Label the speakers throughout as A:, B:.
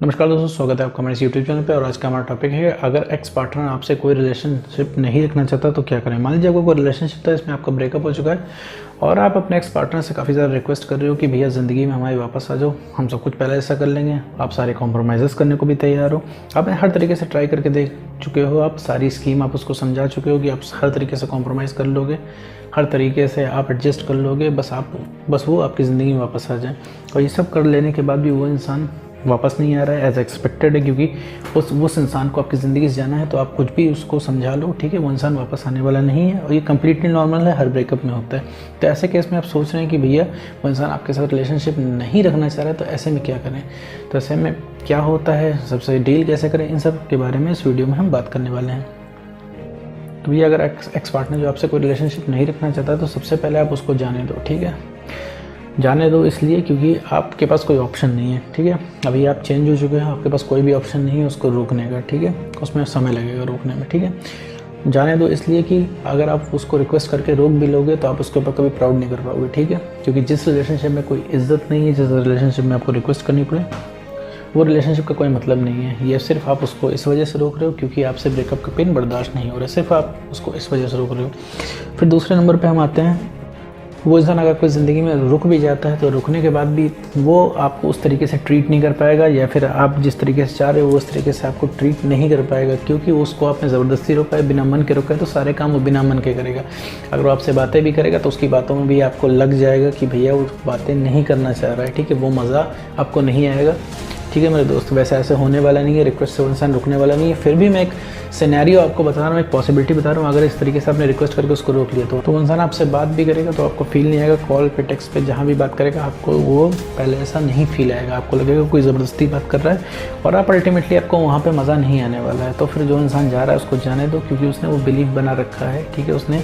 A: नमस्कार दोस्तों, स्वागत है आपका हमारे इस यूट्यूब चैनल पे। और आज का हमारा टॉपिक है, अगर एक्स पार्टनर आपसे कोई रिलेशनशिप नहीं रखना चाहता तो क्या करें। मान लीजिए आपको कोई रिलेशनशिप था, इसमें आपका ब्रेकअप हो चुका है और आप अपने एक्स पार्टनर से काफ़ी ज़्यादा रिक्वेस्ट कर रहे हो कि भैया ज़िंदगी में हमारे वापस आ जाओ, हम सब कुछ पहले ऐसा कर लेंगे। आप सारे कॉम्प्रोमाइज़ करने को भी तैयार हो, आपने हर तरीके से ट्राई करके देख चुके हो, आप सारी स्कीम आप उसको समझा चुके हो कि आप हर तरीके से कॉम्प्रोमाइज़ कर लोगे, हर तरीके से आप एडजस्ट कर लोगे, बस वो आपकी ज़िंदगी में वापस आ जाए। और ये सब कर लेने के बाद भी वो इंसान वापस नहीं आ रहा है एज एक्सपेक्टेड है, क्योंकि उस इंसान को आपकी ज़िंदगी से जाना है। तो आप कुछ भी उसको समझा लो, ठीक है, वो इंसान वापस आने वाला नहीं है और ये कम्प्लीटली नॉर्मल है, हर ब्रेकअप में होता है। तो ऐसे केस में आप सोच रहे हैं कि भैया वो इंसान आपके साथ रिलेशनशिप नहीं रखना चाह रहा है, तो ऐसे में क्या करें, तो ऐसे में क्या होता है, सबसे डील कैसे करें, इन सब के बारे में इस वीडियो में हम बात करने वाले हैं। तो भैया अगर एक्स पार्टनर जो आपसे कोई रिलेशनशिप नहीं रखना चाहता तो सबसे पहले आप उसको जाने दो, ठीक है। जाने दो इसलिए क्योंकि आपके पास कोई ऑप्शन नहीं है, ठीक है। अभी आप चेंज हो चुके हैं, आपके पास कोई भी ऑप्शन नहीं है उसको रोकने का, ठीक है। उसमें समय लगेगा रोकने में, ठीक है। जाने दो इसलिए कि अगर आप उसको रिक्वेस्ट करके रोक भी लोगे तो आप उसके ऊपर कभी प्राउड नहीं कर पाओगे, ठीक है। क्योंकि जिस रिलेशनशिप में कोई इज्जत नहीं है, जिस रिलेशनशिप में आपको रिक्वेस्ट करनी पड़े, वो रिलेशनशिप का कोई मतलब नहीं है। ये सिर्फ आप उसको इस वजह से रोक रहे हो क्योंकि आपसे ब्रेकअप का पेन बर्दाश्त नहीं हो रहा है, सिर्फ आप उसको इस वजह से रोक रहे हो। फिर दूसरे नंबर पे हम आते हैं, वो इंसान अगर कोई ज़िंदगी में रुक भी जाता है तो रुकने के बाद भी वो आपको उस तरीके से ट्रीट नहीं कर पाएगा, या फिर आप जिस तरीके से चाह रहे हो उस तरीके से आपको ट्रीट नहीं कर पाएगा, क्योंकि उसको आपने ज़बरदस्ती रोका है, बिना मन के रोका है। तो सारे काम वो बिना मन के करेगा। अगर वो आपसे बातें भी करेगा तो उसकी बातों में भी आपको लग जाएगा कि भैया वो बातें नहीं करना चाह रहा है, ठीक है। वो मज़ा आपको नहीं आएगा, ठीक है मेरे दोस्त। वैसे ऐसे होने वाला नहीं है, रिक्वेस्ट से वो इंसान रुकने वाला नहीं है। फिर भी मैं एक सिनेरियो आपको बता रहा हूँ, एक पॉसिबिलिटी बता रहा हूँ। अगर इस तरीके से आपने रिक्वेस्ट करके उसको रोक लिया तो वो इंसान आपसे बात भी करेगा तो आपको फील नहीं आएगा, कॉल पे टेक्स्ट पे जहाँ भी बात करेगा आपको वो पहले ऐसा नहीं फील आएगा। आपको लगेगा कोई ज़बरदस्ती बात कर रहा है और आप अल्टीमेटली आपको वहाँ पर मज़ा नहीं आने वाला है। तो फिर जो इंसान जा रहा है उसको जाने दो, क्योंकि उसने वो बिलीव बना रखा है, ठीक है। उसने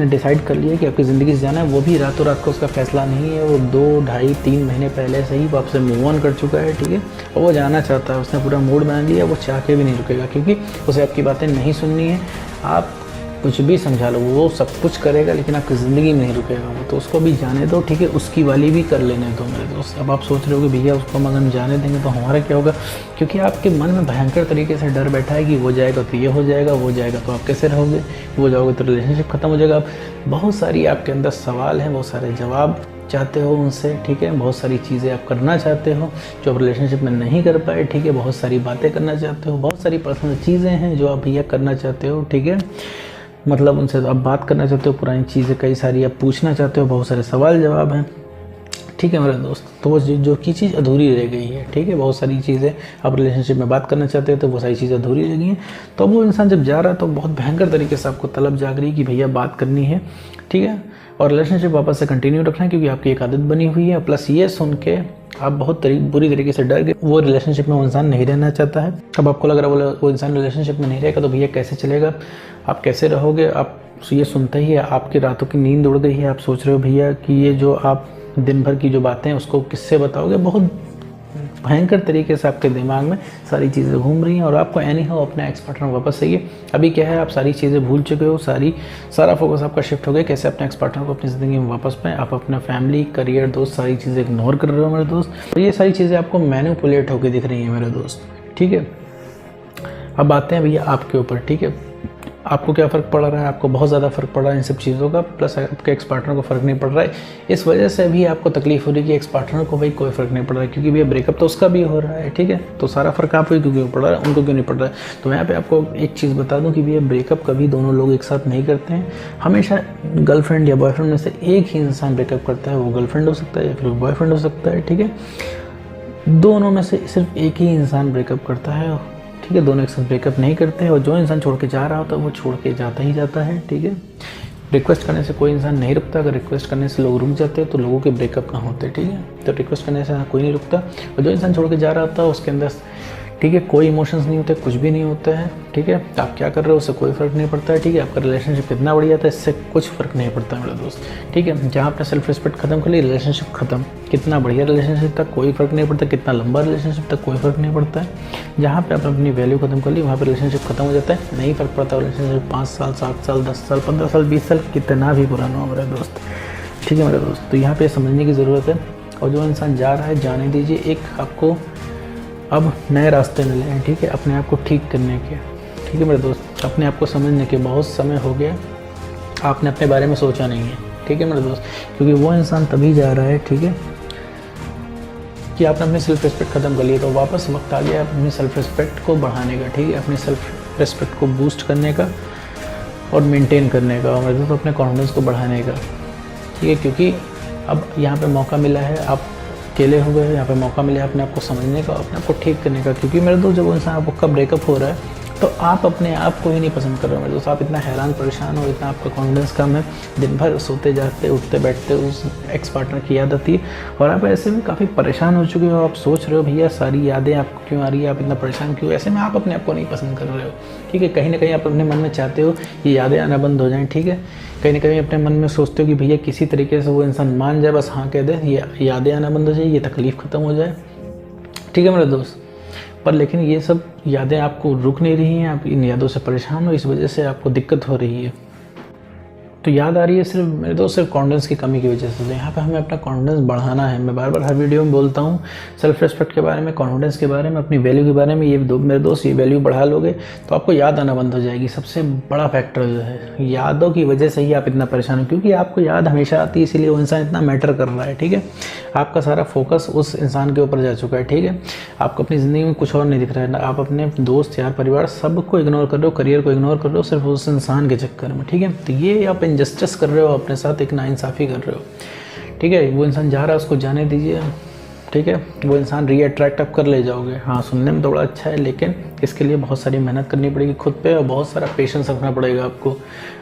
A: डिसाइड कर लिया कि आपकी ज़िंदगी से जाना है। वो भी रातों रात का उसका फैसला नहीं है, वो 2, ढाई, 3 महीने पहले से ही वो आपसे मूव ऑन कर चुका है, ठीक है। और वो जाना चाहता है, उसने पूरा मूड बना लिया, वो चाह के भी नहीं रुकेगा, क्योंकि उसे आपकी बातें नहीं सुननी है। आप कुछ भी समझा लो, वो सब कुछ करेगा लेकिन आपकी ज़िंदगी में नहीं रुकेगा वो। तो उसको भी जाने दो, ठीक है। उसकी वाली भी कर लेने दो मेरे दोस्त। अब आप सोच रहे हो कि भैया उसको हम अगर जाने देंगे तो हमारा क्या होगा, क्योंकि आपके मन में भयंकर तरीके से डर बैठा है कि वो जाएगा तो ये हो जाएगा, वो जाएगा तो आप कैसे रहोगे, वो जाओगे तो रिलेशनशिप ख़त्म हो जाएगा। अब बहुत सारी आपके अंदर सवाल हैं, बहुत सारे जवाब चाहते हो उनसे, ठीक है। बहुत सारी चीज़ें आप करना चाहते हो जो आप रिलेशनशिप में नहीं कर पाए, ठीक है। बहुत सारी बातें करना चाहते हो, बहुत सारी पर्सनल चीज़ें हैं जो आप भैया करना चाहते हो, ठीक है। मतलब उनसे आप बात करना चाहते हो, पुरानी चीज़ें कई सारी आप पूछना चाहते हो, बहुत सारे सवाल जवाब हैं, ठीक है मेरे दोस्त। तो वो जो की चीज़ अधूरी रह गई है, ठीक है। बहुत सारी चीज़ें आप रिलेशनशिप में बात करना चाहते हैं तो वो सारी चीज़ें अधूरी रह गई हैं। तो वो इंसान जब जा रहा है तो बहुत भयंकर तरीके से आपको तलब जाग रही है कि भैया बात करनी है, ठीक है। और रिलेशनशिप वापस से कंटिन्यू रखना है क्योंकि आपकी एक आदत बनी हुई है। प्लस ये सुन के आप बहुत बुरी तरीके से डर गए, वो रिलेशनशिप में वो इंसान नहीं रहना चाहता है। अब आपको लग रहा है वो इंसान रिलेशनशिप में नहीं रहेगा तो भैया कैसे चलेगा, आप कैसे रहोगे। आप ये सुनते ही आपकी रातों की नींद उड़ गई है। आप सोच रहे हो भैया कि ये जो आप दिन भर की जो बातें हैं उसको किससे बताओगे। बहुत भयंकर तरीके से आपके दिमाग में सारी चीज़ें घूम रही हैं और आपको एनी हाउ अपना एक्स पार्टनर वापस चाहिए। अभी क्या है, आप सारी चीज़ें भूल चुके हो, सारा फोकस आपका शिफ्ट हो गया कैसे अपने एक्स पार्टनर को अपनी ज़िंदगी में वापस पाएं। आप अपना फैमिली, करियर, दोस्त, सारी चीज़ें इग्नोर कर रहे हो मेरे दोस्त। तो ये सारी चीज़ें आपको मैनिपुलेट होकर दिख रही हैं मेरे दोस्त, ठीक है। अब आते हैं भैया आपके ऊपर, ठीक है। आपको क्या फ़र्क पड़ रहा है, आपको बहुत ज़्यादा फ़र्क पड़ रहा है इन सब चीज़ों का। प्लस आपके एक्स पार्टनर को फ़र्क नहीं पड़ रहा है, इस वजह से भी आपको तकलीफ हो रही है कि एक्स पार्टनर को भाई कोई फ़र्क नहीं पड़ रहा है, क्योंकि भैया ब्रेकअप तो उसका भी हो रहा है, ठीक है। तो सारा फ़र्क आपको ही क्यों पड़ रहा है, उनको क्यों नहीं पड़ रहा है। तो यहाँ पे आपको एक चीज़ बता दूँ कि भैया ब्रेकअप कभी दोनों लोग एक साथ नहीं करते हैं। हमेशा गर्लफ्रेंड या बॉयफ्रेंड में से एक ही इंसान ब्रेकअप करता है। वो गर्लफ्रेंड हो सकता है या फिर बॉयफ्रेंड हो सकता है, ठीक है। दोनों में से सिर्फ एक ही इंसान ब्रेकअप करता है, ठीक है। दोनों एक साथ ब्रेकअप नहीं करते हैं और जो इंसान छोड़ के जा रहा होता है वो छोड़ के जाता ही जाता है, ठीक है। रिक्वेस्ट करने से कोई इंसान नहीं रुकता। अगर रिक्वेस्ट करने से लोग रुक जाते हैं तो लोगों के ब्रेकअप ना होते, ठीक है। तो रिक्वेस्ट करने से कोई नहीं रुकता और जो इंसान छोड़ के जा रहा होता है उसके अंदर, ठीक है, कोई इमोशंस नहीं होते, कुछ भी नहीं होता है, ठीक है। आप क्या कर रहे हो उससे कोई फ़र्क नहीं पड़ता है, ठीक है। आपका रिलेशनशिप कितना बढ़िया था इससे कुछ फ़र्क नहीं पड़ता मेरे दोस्त, ठीक है। जहाँ आपने सेल्फ रिस्पेक्ट खत्म कर ली, रिलेशनशिप खत्म। कितना बढ़िया रिलेशनशिप था कोई फ़र्क नहीं पड़ता, कितना लंबा रिलेशनशिप था कोई फ़र्क नहीं पड़ता है। जहाँ पे आपने अपनी वैल्यू खत्म कर ली वहाँ पर रिलेशनशिप खत्म हो जाता है। नहीं फ़र्क पड़ता रिलेशनशिप 5 साल, 7 साल, 10 साल, 15 साल, 20 साल कितना भी पुराना हो मेरे दोस्त, ठीक है मेरे दोस्त। तो यहाँ पर समझने की ज़रूरत है। और जो इंसान जा रहा है जाने दीजिए। एक आपको अब नए रास्ते मिले हैं, ठीक है, अपने आप को ठीक करने के, ठीक है मेरे दोस्त, अपने आप को समझने के बहुत समय हो गया, आपने अपने बारे में सोचा नहीं है, ठीक है मेरे दोस्त, क्योंकि वो इंसान तभी जा रहा है, ठीक है, कि आपने अपनी सेल्फ रिस्पेक्ट ख़त्म कर ली, तो वापस वक्त आ गया अपनी सेल्फ रिस्पेक्ट को बढ़ाने का, ठीक है, अपनी सेल्फ रिस्पेक्ट को बूस्ट करने का और मेंटेन करने का, और मेरे दोस्त अपने कॉन्फिडेंस को बढ़ाने का, ठीक है, क्योंकि अब यहाँ पे मौका मिला है, आप अकेले हो गए, यहाँ पे मौका मिला है अपने आप को समझने का, अपने आप को ठीक करने का, क्योंकि मेरे दोस्त जब वो इंसान आपका ब्रेकअप हो रहा है तो आप अपने आप को ही नहीं पसंद कर रहे हो मेरे दोस्त, आप इतना हैरान परेशान हो, इतना आपका कॉन्फिडेंस कम है, दिन भर सोते जागते उठते बैठते उस एक्स पार्टनर की याद आती है, और आप ऐसे में काफ़ी परेशान हो चुके हो, आप सोच रहे हो भैया सारी यादें आपको क्यों आ रही है, आप इतना परेशान क्यों, ऐसे में आप अपने आप को नहीं पसंद कर रहे हो, ठीक है, कहीं ना कहीं आप अपने मन में चाहते हो ये यादें आना बंद हो जाएँ, ठीक है, कहीं ना कहीं अपने मन में सोचते हो कि भैया किसी तरीके से वो इंसान मान जाए, बस हाँ कह दे, ये यादें आना बंद हो जाए, ये तकलीफ़ ख़त्म हो जाए, ठीक है मेरे दोस्त, पर लेकिन ये सब यादें आपको रुक नहीं रही हैं, आप इन यादों से परेशान हो, इस वजह से आपको दिक्कत हो रही है। तो याद आ रही है सिर्फ मेरे दोस्त सिर्फ कॉन्फिडेंस की कमी की वजह से, तो यहाँ पे हमें अपना कॉन्फिडेंस बढ़ाना है। मैं बार बार हर वीडियो में बोलता हूँ सेल्फ रिस्पेक्ट के बारे में, कॉन्फिडेंस के बारे में, अपनी वैल्यू के बारे में, ये मेरे दोस्त ये वैल्यू बढ़ा लोगे तो आपको याद आना बंद हो जाएगी। सबसे बड़ा फैक्टर जो है यादों की वजह से ही आप इतना परेशान हो, क्योंकि आपको याद हमेशा आती है, इसीलिए वो इंसान इतना मैटर कर रहा है, ठीक है, आपका सारा फोकस उस इंसान के ऊपर जा चुका है, ठीक है, आपको अपनी ज़िंदगी में कुछ और नहीं दिख रहा है, आप अपने दोस्त यार परिवार सबको इग्नोर कर रहे हो, करियर को इग्नोर कर रहे हो सिर्फ उस इंसान के चक्कर में, ठीक है, तो ये आप इंजस्टिस कर रहे हो, अपने साथ एक नाइंसाफ़ी कर रहे हो, ठीक है, वो इंसान जा रहा है उसको जाने दीजिए, ठीक है, वो इंसान रीअट्रैक्ट आप कर ले जाओगे। हाँ सुनने में थोड़ा अच्छा है, लेकिन इसके लिए बहुत सारी मेहनत करनी पड़ेगी खुद पे और बहुत सारा पेशेंस रखना पड़ेगा आपको।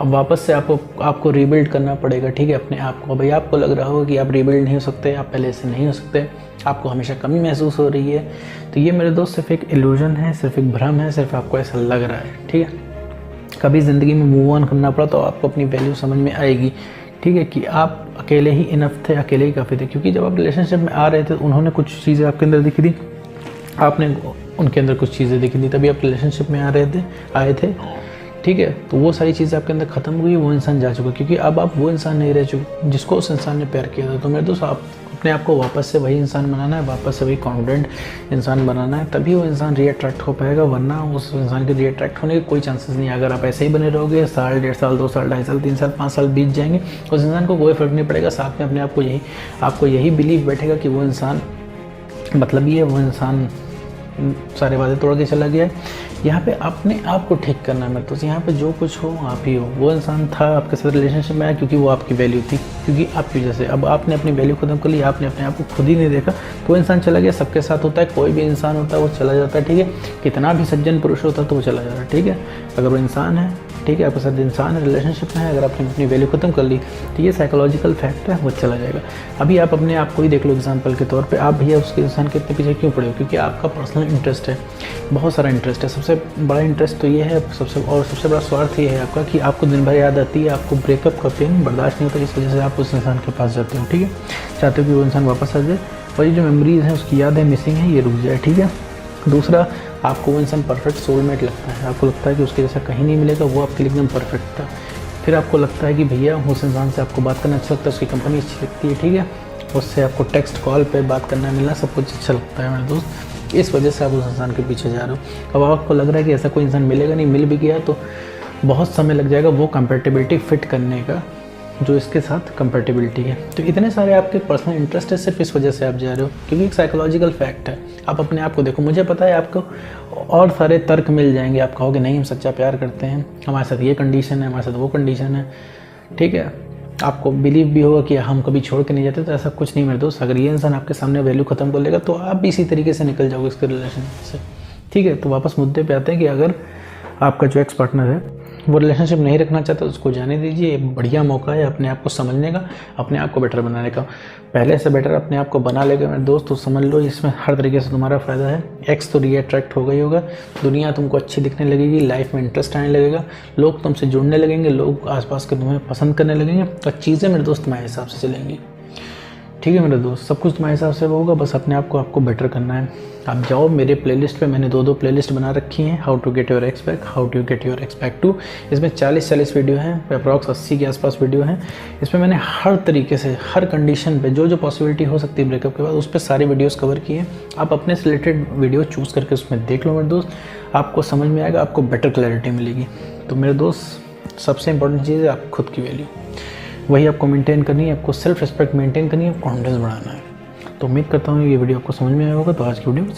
A: अब वापस से आपको रीबिल्ड करना पड़ेगा, ठीक है, अपने आप को। भाई आपको लग रहा होगा कि आप रीबिल्ड नहीं हो सकते, आप पहले से नहीं हो सकते, आपको हमेशा कमी महसूस हो रही है, तो ये मेरे दोस्त सिर्फ एक इल्यूजन है, सिर्फ एक भ्रम है, सिर्फ आपको ऐसा लग रहा है, ठीक है। कभी ज़िंदगी में मूव ऑन करना पड़ा तो आपको अपनी वैल्यू समझ में आएगी, ठीक है, कि आप अकेले ही इनफ थे, अकेले ही काफ़ी थे, क्योंकि जब आप रिलेशनशिप में आ रहे थे उन्होंने कुछ चीज़ें आपके अंदर दिखी थी, आपने उनके अंदर कुछ चीज़ें दिखी थी, तभी आप रिलेशनशिप में आए थे, ठीक है, तो वो सारी चीज़ें आपके अंदर ख़त्म हुई, वो इंसान जा चुका, क्योंकि अब आप वो इंसान नहीं रह चुके जिसको उस इंसान ने प्यार किया था। तो मेरे दोस्त आप अपने आप को वापस से वही इंसान बनाना है, वापस से वही कॉन्फिडेंट इंसान बनाना है, तभी वो इंसान रीअट्रैक्ट हो पाएगा, वरना उस इंसान के रीअट्रैक्ट होने के कोई चांसेस नहीं है। अगर आप ऐसे ही बने रहोगे, साल 1.5 साल 2 साल 2.5 साल 3 साल 5 साल बीत जाएंगे, उस इंसान को कोई फ़र्क नहीं पड़ेगा। साथ में अपने आपको यही बिलीव बैठेगा कि वो इंसान मतलब ये वो इंसान सारे वादे तोड़ के चला गया है। यहाँ पे अपने आप को ठीक करना है। तो यहाँ पे जो कुछ हो आप ही हो। वो इंसान था आपके साथ रिलेशनशिप में आया क्योंकि वो आपकी वैल्यू थी, क्योंकि आपकी वजह से। अब आपने अपनी वैल्यू खत्म कर ली, आपने अपने आप को खुद ही नहीं देखा, तो वो इंसान चला गया। सबके साथ होता है, कोई भी इंसान होता है वो चला जाता है, ठीक है। कितना भी सज्जन पुरुष होता है तो वो चला जाता है, ठीक है। अगर वो इंसान है, ठीक है, आपके साथ इंसान है, रिलेशनशिप में है, अगर आपने अपनी वैल्यू खत्म कर ली तो ये साइकोलॉजिकल फैक्ट है, वो चला जाएगा। अभी आप अपने आप को ही देख लो एग्जांपल के तौर पे, आप भैया उसके इंसान के इतने पीछे क्यों पड़े हो? क्योंकि आपका पर्सनल इंटरेस्ट है, बहुत सारा इंटरेस्ट है। सबसे बड़ा इंटरेस्ट तो ये है, सबसे बड़ा स्वार्थ ये है आपका कि आपको दिन भर याद आती है, आपको ब्रेकअप का पेन बर्दाश्त नहीं होता, इस वजह से आप उस इंसान के पास जाते हो, ठीक है। चाहते हो कि वो इंसान वापस आ जाए और ये जो मेमोरीज़ हैं, उसकी याद है मिसिंग है, ये रुक जाए, ठीक है। दूसरा, आपको वो इंसान परफेक्ट सोलमेट लगता है, आपको लगता है कि उसके जैसा कहीं नहीं मिलेगा, वो आपके लिए एकदम परफेक्ट था। फिर आपको लगता है कि भैया उस इंसान से आपको बात करना अच्छा लगता है, उसकी कंपनी अच्छी लगती है, ठीक है। उससे आपको टेक्स्ट कॉल पे बात करना मिलना सब कुछ अच्छा लगता है मेरे दोस्त। इस वजह से आप उस इंसान के पीछे जा रहे हो। अब आपको लग रहा है कि ऐसा कोई इंसान मिलेगा नहीं, मिल भी गया तो बहुत समय लग जाएगा वो कंपेटिबिलिटी फिट करने का जो इसके साथ कंपेटिबिलिटी है। तो इतने सारे आपके पर्सनल इंटरेस्ट है, सिर्फ इस वजह से आप जा रहे हो, क्योंकि एक साइकोलॉजिकल फैक्ट है। आप अपने आप को देखो, मुझे पता है आपको और सारे तर्क मिल जाएंगे, आप कहोगे नहीं हम सच्चा प्यार करते हैं, हमारे साथ ये कंडीशन है, हमारे साथ वो कंडीशन है, ठीक है। आपको बिलीव भी होगा कि हम कभी छोड़ के नहीं जाते, तो ऐसा कुछ नहीं मेरे दोस्त। अगर ये इंसान आपके सामने वैल्यू ख़त्म कर लेगा तो आप भी इसी तरीके से निकल जाओगे इसके रिलेशन से, ठीक है। तो वापस मुद्दे पे आते हैं कि अगर आपका जो एक्स पार्टनर है वो रिलेशनशिप नहीं रखना चाहता, उसको जाने दीजिए। बढ़िया मौका है अपने आप को समझने का, अपने आप को बेटर बनाने का। पहले से बेटर अपने आप को बना लेगा मेरे दोस्त, तो समझ लो इसमें हर तरीके से तुम्हारा फ़ायदा है। एक्स तो रीअट्रैक्ट हो गई होगा, दुनिया तुमको अच्छी दिखने लगेगी, लाइफ में इंटरेस्ट आने लगेगा, लोग तुमसे जुड़ने लगेंगे, लोग आसपास के तुम्हें पसंद करने लगेंगे, तो चीज़ें मेरे दोस्त तुम्हारे हिसाब से चलेंगी, ठीक है मेरे दोस्त, सब कुछ तुम्हारे हिसाब से होगा, बस अपने आप को आपको बेटर करना है। आप जाओ मेरे प्लेलिस्ट पे, मैंने 2 प्लेलिस्ट बना रखी हैं, how to get your ex back, how to get your ex back 2। इसमें 40 वीडियो हैं, अप्रॉक्स 80 के आसपास वीडियो हैं। इसमें मैंने हर तरीके से, हर कंडीशन पे जो पॉसिबिलिटी हो सकती है ब्रेकअप के बाद, उस पर सारी वीडियोज़ कवर किए हैं। आप अपने से रिलेटेड वीडियो चूज़ करके उसमें देख लो मेरे दोस्त, आपको समझ में आएगा, आपको बेटर क्लैरिटी मिलेगी। तो मेरे दोस्त, सबसे इंपॉर्टेंट चीज़ है आप खुद की वैल्यू, वही आपको मेंटेन करनी है, आपको सेल्फ रिस्पेक्ट मेंटेन करनी है, कॉन्फिडेंस बढ़ाना है। तो उम्मीद करता हूँ ये वीडियो आपको समझ में आया होगा। तो आज की वीडियो में